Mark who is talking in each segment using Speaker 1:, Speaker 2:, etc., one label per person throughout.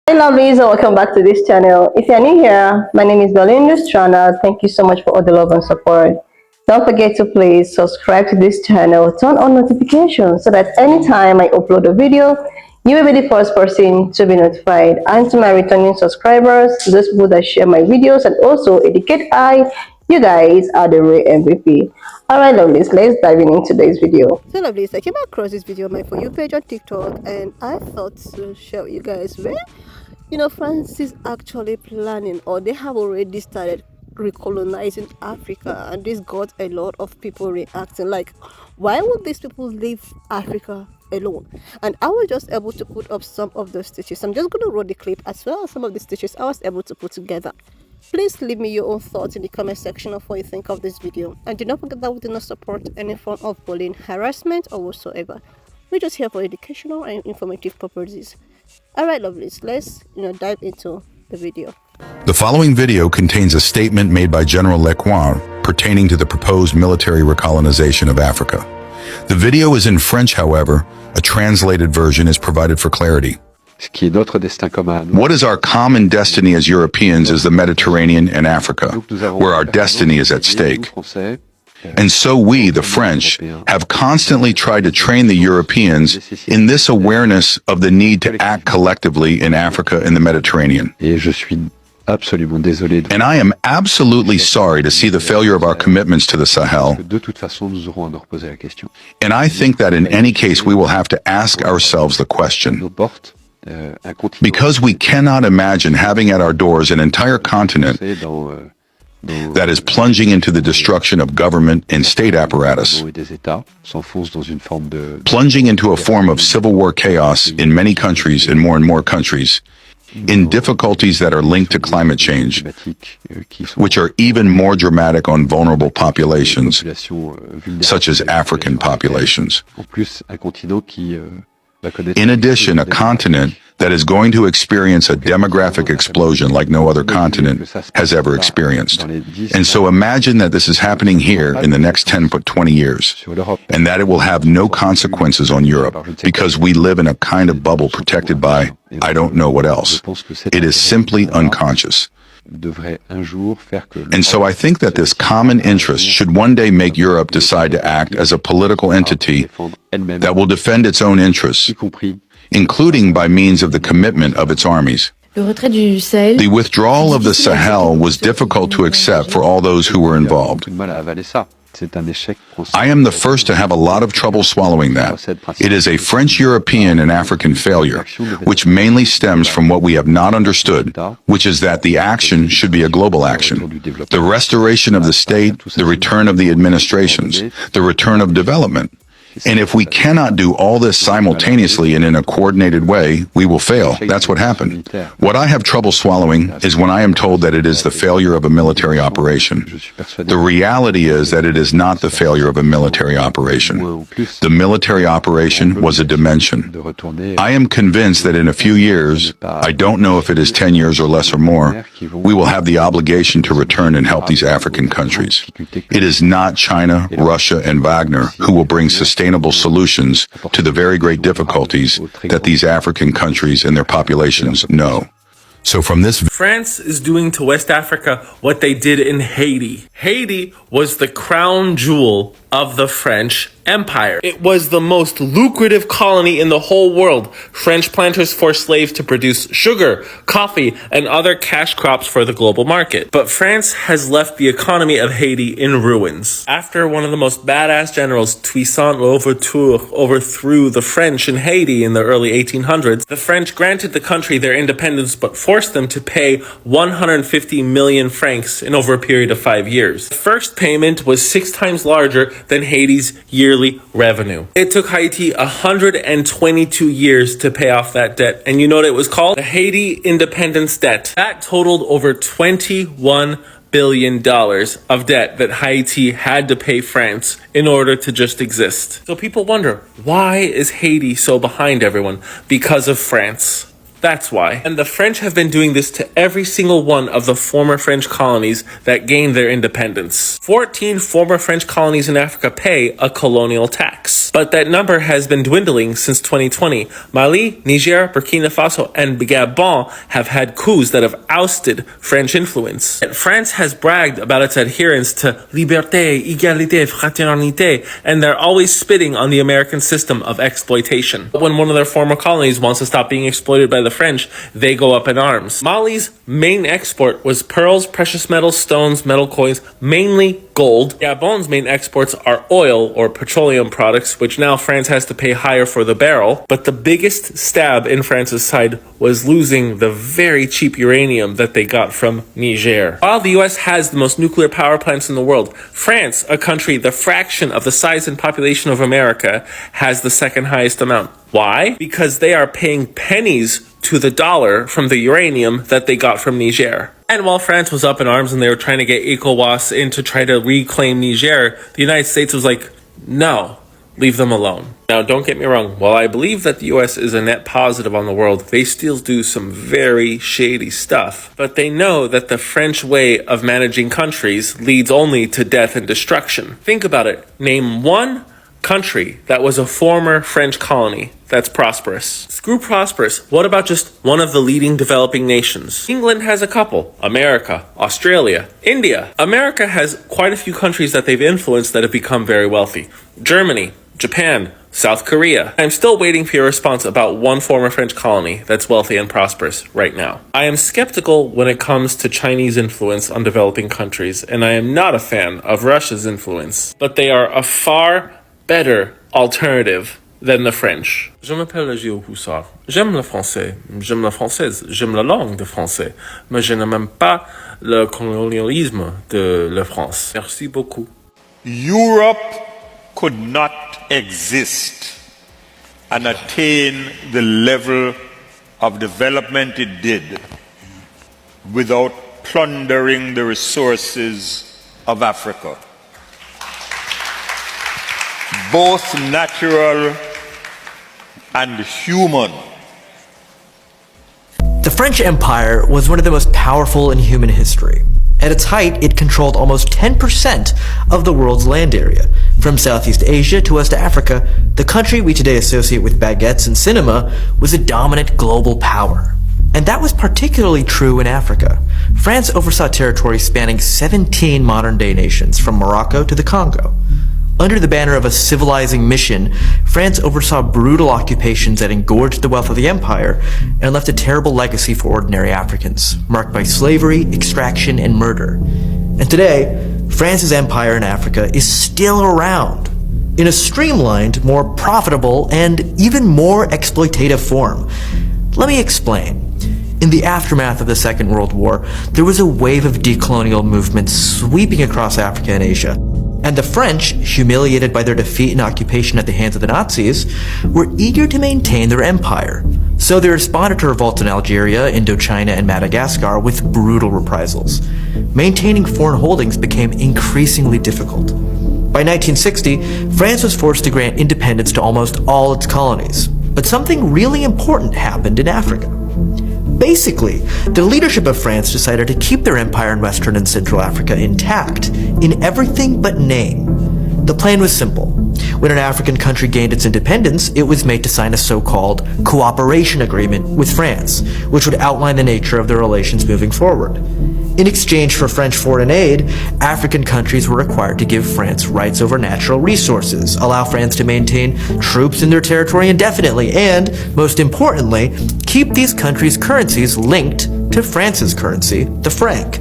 Speaker 1: Hey lovelies, and welcome back to this channel. If you're new here, my name is Strana. Thank you so much for all the love and support. Don't forget to please subscribe to this channel, turn on notifications so that anytime I upload a video, you will be the first person to be notified. And to my returning subscribers, to those people that share my videos and also educate you guys are the real MVP. Alright lovelies, let's dive into today's video. So lovelies, I came across this video on my For You page on TikTok and I thought to show you guys where France is actually planning, or they have already started recolonizing Africa, and this got a lot of people reacting like, why would these people leave Africa alone? And I was just able to put up some of those stitches. I'm just going to roll the clip as well as some of the stitches I was able to put together. Please leave me your own thoughts in the comment section of what you think of this video, and do not forget that we do not support any form of bullying, harassment or whatsoever. We're just here for educational and informative purposes. Alright lovelies, let's dive into the video.
Speaker 2: The following video contains a statement made by General Lecointe pertaining to the proposed military recolonization of Africa. The video is in French, however. A translated version is provided for clarity. What is our common destiny as Europeans is the Mediterranean and Africa, where our destiny is at stake. And so we, the French, have constantly tried to train the Europeans in this awareness of the need to act collectively in Africa and the Mediterranean. And I am absolutely sorry to see the failure of our commitments to the Sahel. And I think that in any case we will have to ask ourselves the question, because we cannot imagine having at our doors an entire continent that is plunging into the destruction of government and state apparatus, plunging into a form of civil war chaos in many countries and more countries, in difficulties that are linked to climate change, which are even more dramatic on vulnerable populations, such as African populations. In addition, a continent that is going to experience a demographic explosion like no other continent has ever experienced. And so imagine that this is happening here in the next 10 to 20 years, and that it will have no consequences on Europe, because we live in a kind of bubble protected by, I don't know what else. It is simply unconscious. And so I think that this common interest should one day make Europe decide to act as a political entity that will defend its own interests, including by means of the commitment of its armies. The withdrawal of the Sahel was difficult to accept for all those who were involved. I am the first to have a lot of trouble swallowing that. It is a French, European, and African failure, which mainly stems from what we have not understood, which is that the action should be a global action. The restoration of the state, the return of the administrations, the return of development. And if we cannot do all this simultaneously and in a coordinated way, we will fail. That's what happened. What I have trouble swallowing is when I am told that it is the failure of a military operation. The reality is that it is not the failure of a military operation. The military operation was a dimension. I am convinced that in a few years, I don't know if it is 10 years or less or more, we will have the obligation to return and help these African countries. It is not China, Russia, and Wagner who will bring sustainable solutions to the very great difficulties that these African countries and their populations know. So from this,
Speaker 3: France is doing to West Africa what they did in Haiti. Haiti was the crown jewel of the French Empire. It was the most lucrative colony in the whole world. French planters forced slaves to produce sugar, coffee, and other cash crops for the global market. But France has left the economy of Haiti in ruins. After one of the most badass generals, Toussaint Louverture, overthrew the French in Haiti in the early 1800s, the French granted the country their independence but forced them to pay 150 million francs in over a period of 5 years. The first payment was 6 times larger than Haiti's yearly revenue. It took Haiti 122 years to pay off that debt. And you know what it was called? The Haiti Independence Debt. That totaled over $21 billion of debt that Haiti had to pay France in order to just exist. So people wonder, why is Haiti so behind everyone? Because of France. That's why. And the French have been doing this to every single one of the former French colonies that gained their independence. 14 former French colonies in Africa pay a colonial tax. But that number has been dwindling since 2020. Mali, Niger, Burkina Faso, and Gabon have had coups that have ousted French influence. And France has bragged about its adherence to liberté, égalité, fraternité, and they're always spitting on the American system of exploitation. But when one of their former colonies wants to stop being exploited by the French, they go up in arms. Mali's main export was pearls, precious metals, stones, metal coins, mainly gold. Gabon's main exports are oil or petroleum products, which now France has to pay higher for the barrel. But the biggest stab in France's side was losing the very cheap uranium that they got from Niger. While the US has the most nuclear power plants in the world, France, a country the fraction of the size and population of America, has the second highest amount. Why? Because they are paying pennies to the dollar from the uranium that they got from Niger. And while France was up in arms and they were trying to get ECOWAS in to try to reclaim Niger, the United States was like, no, leave them alone. Now, don't get me wrong. While I believe that the US is a net positive on the world, they still do some very shady stuff. But they know that the French way of managing countries leads only to death and destruction. Think about it. Name one country that was a former French colony that's prosperous. Screw prosperous. What about just one of the leading developing nations? England has a couple. America, Australia, India. America has quite a few countries that they've influenced that have become very wealthy. Germany, Japan, South Korea. I'm still waiting for your response about one former French colony that's wealthy and prosperous right now. I am skeptical when it comes to Chinese influence on developing countries, and I am not a fan of Russia's influence. But they are a far better alternative than the French. Je m'appelle Gilles Houssard. J'aime le français. J'aime la française. J'aime la langue de français. Mais je n'aime pas le colonialisme de la France. Merci beaucoup.
Speaker 4: Europe could not exist and attain the level of development it did without plundering the resources of Africa, both natural and human.
Speaker 5: The French Empire was one of the most powerful in human history. At its height, it controlled almost 10% of the world's land area. From Southeast Asia to West Africa, the country we today associate with baguettes and cinema was a dominant global power. And that was particularly true in Africa. France oversaw territory spanning 17 modern-day nations, from Morocco to the Congo. Under the banner of a civilizing mission, France oversaw brutal occupations that engorged the wealth of the empire and left a terrible legacy for ordinary Africans, marked by slavery, extraction, and murder. And today, France's empire in Africa is still around, in a streamlined, more profitable, and even more exploitative form. Let me explain. In the aftermath of the Second World War, there was a wave of decolonial movements sweeping across Africa and Asia. And the French, humiliated by their defeat and occupation at the hands of the Nazis, were eager to maintain their empire. So they responded to revolts in Algeria, Indochina, and Madagascar with brutal reprisals. Maintaining foreign holdings became increasingly difficult. By 1960, France was forced to grant independence to almost all its colonies. But something really important happened in Africa. Basically, the leadership of France decided to keep their empire in Western and Central Africa intact, in everything but name. The plan was simple. When an African country gained its independence, it was made to sign a so-called cooperation agreement with France, which would outline the nature of their relations moving forward. In exchange for French foreign aid, African countries were required to give France rights over natural resources, allow France to maintain troops in their territory indefinitely, and, most importantly, keep these countries' currencies linked to France's currency, the franc.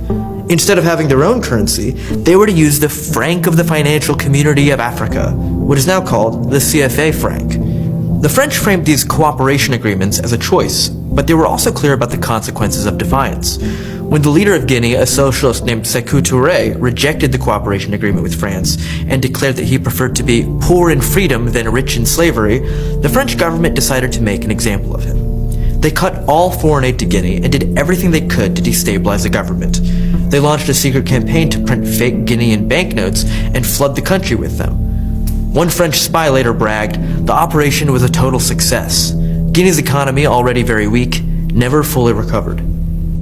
Speaker 5: Instead of having their own currency, they were to use the franc of the Financial Community of Africa, what is now called the CFA franc. The French framed these cooperation agreements as a choice, but they were also clear about the consequences of defiance. When the leader of Guinea, a socialist named Sékou Touré, rejected the cooperation agreement with France and declared that he preferred to be poor in freedom than rich in slavery, the French government decided to make an example of him. They cut all foreign aid to Guinea and did everything they could to destabilize the government. They launched a secret campaign to print fake Guinean banknotes and flood the country with them. One French spy later bragged, "The operation was a total success. Guinea's economy, already very weak, never fully recovered.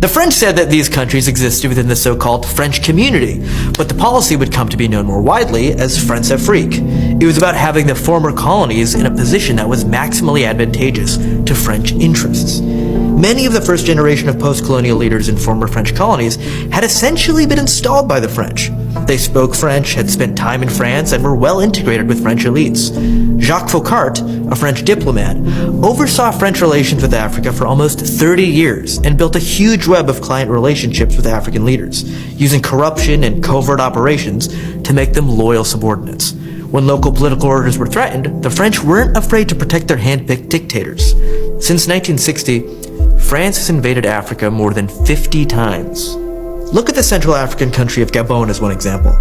Speaker 5: The French said that these countries existed within the so-called French community, but the policy would come to be known more widely as Françafrique. It was about having the former colonies in a position that was maximally advantageous to French interests. Many of the first generation of post-colonial leaders in former French colonies had essentially been installed by the French. They spoke French, had spent time in France, and were well integrated with French elites. Jacques Faucart, a French diplomat, oversaw French relations with Africa for almost 30 years and built a huge web of client relationships with African leaders, using corruption and covert operations to make them loyal subordinates. When local political orders were threatened, the French weren't afraid to protect their hand-picked dictators. Since 1960, France has invaded Africa more than 50 times. Look at the Central African country of Gabon as one example.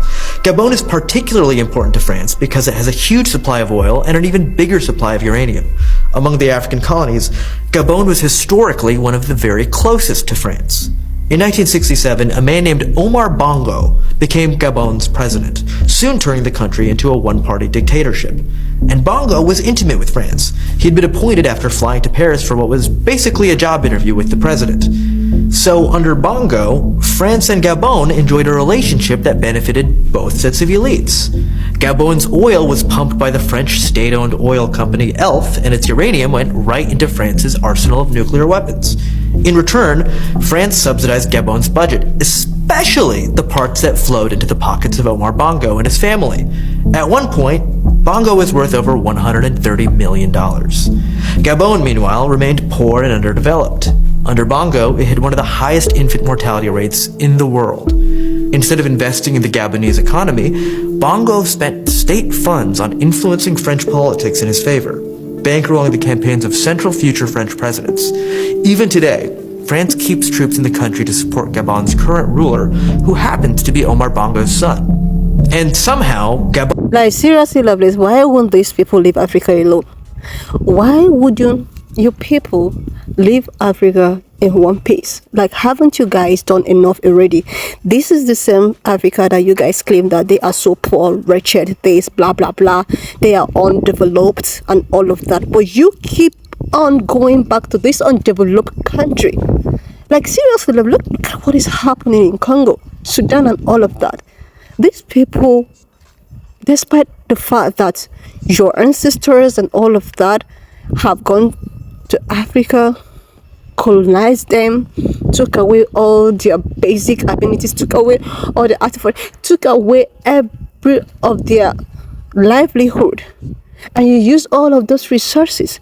Speaker 5: Gabon is particularly important to France because it has a huge supply of oil and an even bigger supply of uranium. Among the African colonies, Gabon was historically one of the very closest to France. In 1967, a man named Omar Bongo became Gabon's president, soon turning the country into a one-party dictatorship. And Bongo was intimate with France. He'd been appointed after flying to Paris for what was basically a job interview with the president. So under Bongo, France and Gabon enjoyed a relationship that benefited both sets of elites. Gabon's oil was pumped by the French state-owned oil company ELF, and its uranium went right into France's arsenal of nuclear weapons. In return, France subsidized Gabon's budget, especially the parts that flowed into the pockets of Omar Bongo and his family. At one point, Bongo was worth over $130 million. Gabon, meanwhile, remained poor and underdeveloped. Under Bongo, it had one of the highest infant mortality rates in the world. Instead of investing in the Gabonese economy, Bongo spent state funds on influencing French politics in his favor, bankrolling the campaigns of several future French presidents. Even today, France keeps troops in the country to support Gabon's current ruler, who happens to be Omar Bongo's son. And somehow, Gabon...
Speaker 1: Like, seriously, lovelies, why won't these people leave Africa alone? Why wouldn't you people leave Africa in one piece? Like, haven't you guys done enough already? This is the same Africa that you guys claim that they are so poor, wretched, this, blah, blah, blah. They are undeveloped and all of that. But you keep on going back to this undeveloped country. Like, seriously, look at what is happening in Congo, Sudan, and all of that. These people, despite the fact that your ancestors and all of that have gone to Africa, colonized them, took away all their basic abilities, took away all the artifacts, took away every of their livelihood, and you use all of those resources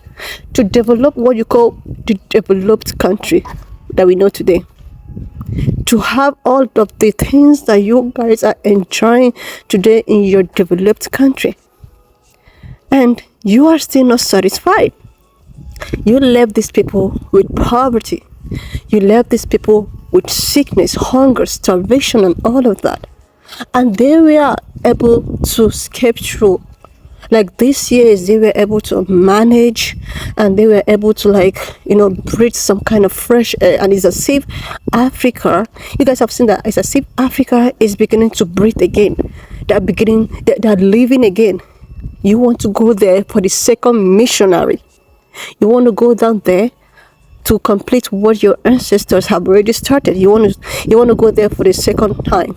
Speaker 1: to develop what you call the developed country that we know today. To have all of the things that you guys are enjoying today in your developed country, and you are still not satisfied. You left these people with poverty. You left these people with sickness, hunger, starvation, and all of that. And they were able to escape through. Like, these years, they were able to manage, and they were able to, breathe some kind of fresh air. And it's as if Africa, you guys have seen that, it's as if Africa is beginning to breathe again. They're living again. You want to go there for the second missionary. You want to go down there to complete what your ancestors have already started. You want to go there for the second time,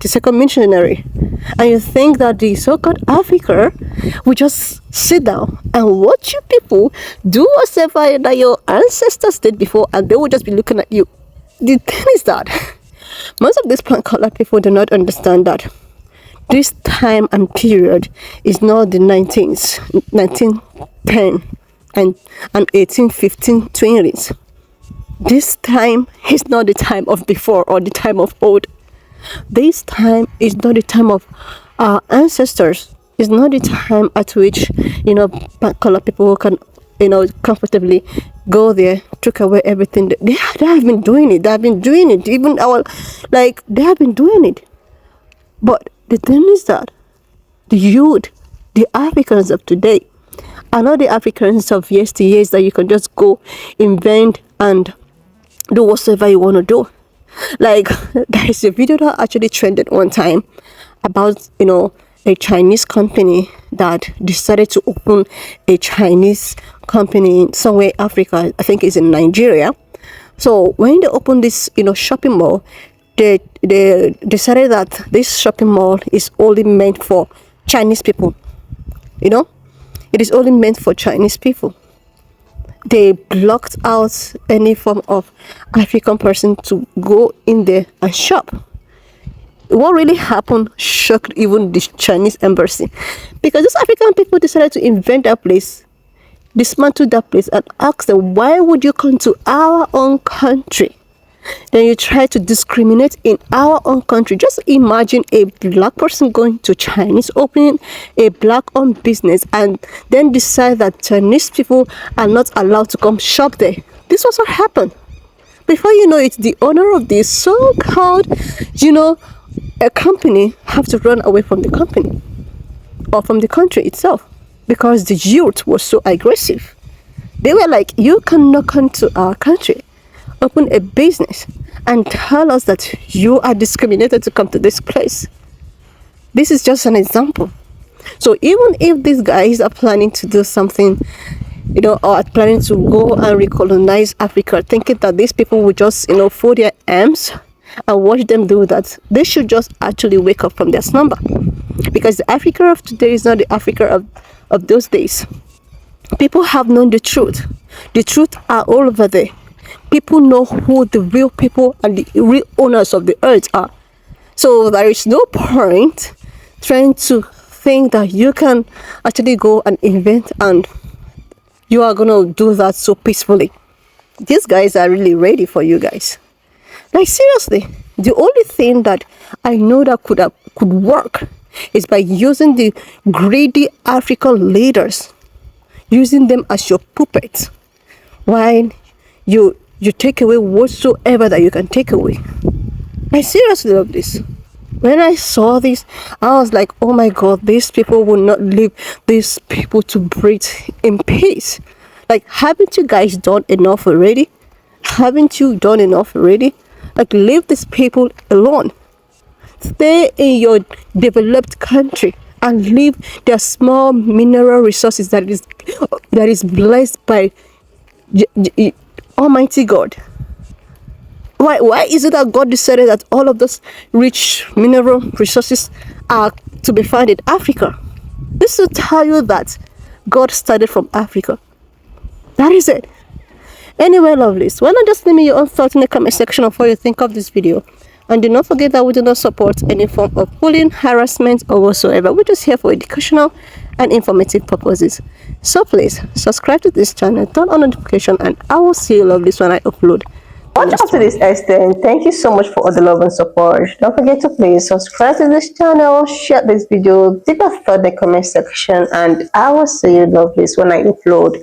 Speaker 1: the second missionary. And you think that the so-called Africa will just sit down and watch you people do whatever that your ancestors did before, and they will just be looking at you. The thing is that most of these plant-colored people do not understand that this time and period is not the 1910 and 1815 20s. This time is not the time of before or the time of old. This time is not the time of our ancestors. It's not the time at which colored people can comfortably go there, took away everything. They have been doing it. They have been doing it. Even they have been doing it. But the thing is that the youth, the Africans of today, are not the Africans of yesteryears that you can just go invent and do whatever you want to do. Like, there is a video that actually trended one time about a Chinese company that decided to open a Chinese company somewhere in Africa. I think it's in Nigeria. So when they opened this, shopping mall, they decided that this shopping mall is only meant for Chinese people. It is only meant for Chinese people. They blocked out any form of African person to go in there and shop. What really happened shocked even the Chinese embassy, because these African people decided to invent that place, dismantle that place, and ask them, why would you come to our own country? Then you try to discriminate in our own country. Just imagine a black person going to Chinese, opening a black-owned business, and then decide that Chinese people are not allowed to come shop there. This was what happened. Before you know it, the owner of this so-called, a company have to run away from the company or from the country itself, because the youth was so aggressive. They were like, you cannot come to our country, open a business, and tell us that you are discriminated to come to this place. This is just an example. So even if these guys are planning to do something, or are planning to go and recolonize Africa, thinking that these people will just, fold their arms and watch them do that, they should just actually wake up from their slumber. Because the Africa of today is not the Africa of those days. People have known the truth. The truth are all over there. People know who the real people and the real owners of the earth are. So there is no point trying to think that you can actually go and invent and you are going to do that so peacefully. These guys are really ready for you guys. Like seriously, the only thing that I know that could work is by using the greedy African leaders, using them as your puppets, while you take away whatsoever that you can take away. I seriously love this. When I saw this, I was like, oh my God, these people will not leave these people to breathe in peace. Like, haven't you guys done enough already? Haven't you done enough already? Like, leave these people alone. Stay in your developed country and leave their small mineral resources that is blessed by Almighty God. Why is it that God decided that all of those rich mineral resources are to be found in Africa? This will tell you that God started from Africa. That is it. Anyway, lovelies, why not just leave me your own thoughts in the comment section of what you think of this video. And do not forget that we do not support any form of bullying, harassment, or whatsoever. We're just here for educational and informative purposes. So please, subscribe to this channel, turn on notification, and I will see you lovelies when I upload. Watch up to this extent. Thank you so much for all the love and support. Don't forget to please subscribe to this channel, share this video, leave a thought in the comment section, and I will see you lovelies when I upload.